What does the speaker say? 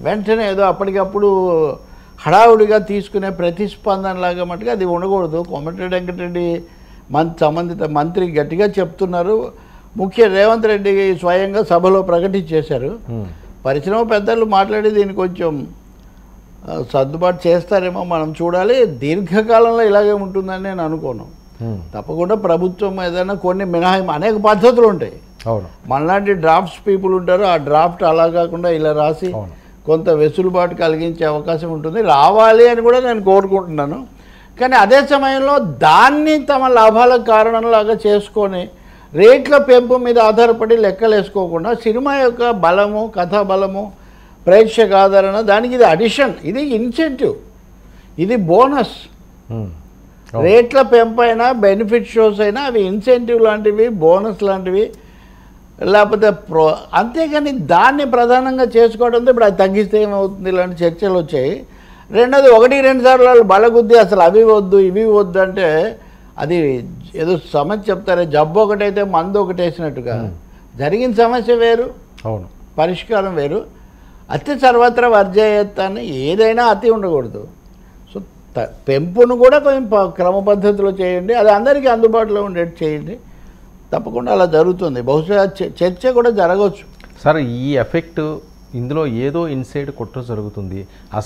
వెంటనే ఏదో అప్పటికప్పుడు హడావుడిగా తీసుకునే ప్రతిస్పందనలాగా మటుకు అది ఉండకూడదు. కోమటిరెడ్డి వెంకటరెడ్డి సంబంధిత మంత్రి గట్టిగా చెప్తున్నారు. రేవంత్ రెడ్డి స్వయంగా సభలో ప్రకటించేశారు. పరిశ్రమ పెద్దలు మాట్లాడి దీన్ని కొంచెం సర్దుబాటు చేస్తారేమో మనం చూడాలి. దీర్ఘకాలంలో ఇలాగే ఉంటుందని నేను అనుకోను. తప్పకుండా ప్రభుత్వం ఏదైనా కొన్ని మినహాయింపు అనేక పద్ధతులు ఉంటాయి. మనలాంటి డ్రాఫ్ట్స్ పీపుల్ ఉంటారు. ఆ డ్రాఫ్ట్ అలా కాకుండా ఇలా రాసి కొంత వెసులుబాటు కలిగించే అవకాశం ఉంటుంది. రావాలి అని కూడా నేను కోరుకుంటున్నాను. కానీ అదే సమయంలో దాన్ని తమ లాభాలకు కారణంలాగా చేసుకొని రేట్ల పెంపు మీద ఆధారపడి లెక్కలు వేసుకోకుండా సినిమా యొక్క బలము, కథా బలము, ప్రేక్షక ఆదరణ, దానికి ఇది అడిషన్, ఇది ఇన్సెంటివ్, ఇది బోనస్. రేట్ల పెంపు అయినా బెనిఫిట్ షోస్ అయినా అవి ఇన్సెంటివ్ లాంటివి, బోనస్ లాంటివి, లేకపోతే అంతేగాని దాన్ని ప్రధానంగా చేసుకోవడంతో ఇప్పుడు అది తగ్గిస్తే ఏమవుతుంది ఇలాంటి చర్చలు వచ్చాయి. రెండోది 1-2 సార్లు వాళ్ళు బలగుద్ది అసలు అవి వద్దు ఇవి వద్దు అంటే అది ఏదో సమస్య చెప్తారే, జబ్బు ఒకటైతే మందు ఒకటి వేసినట్టుగా జరిగిన సమస్య వేరు, పరిష్కారం వేరు. అతి సర్వత్రా వర్జయత్తాన్ని ఏదైనా అతి ఉండకూడదు. సో పెంపును కూడా కొంచెం క్రమ పద్ధతిలో చేయండి, అది అందరికీ అందుబాటులో ఉండేట్టు చేయండి. తప్పకుండా అలా జరుగుతుంది. బహుశా చర్చ కూడా జరగవచ్చు. సార్ ఈ ఎఫెక్ట్ ఇందులో ఏదో ఇన్సైడ్ కుట్ర జరుగుతుంది.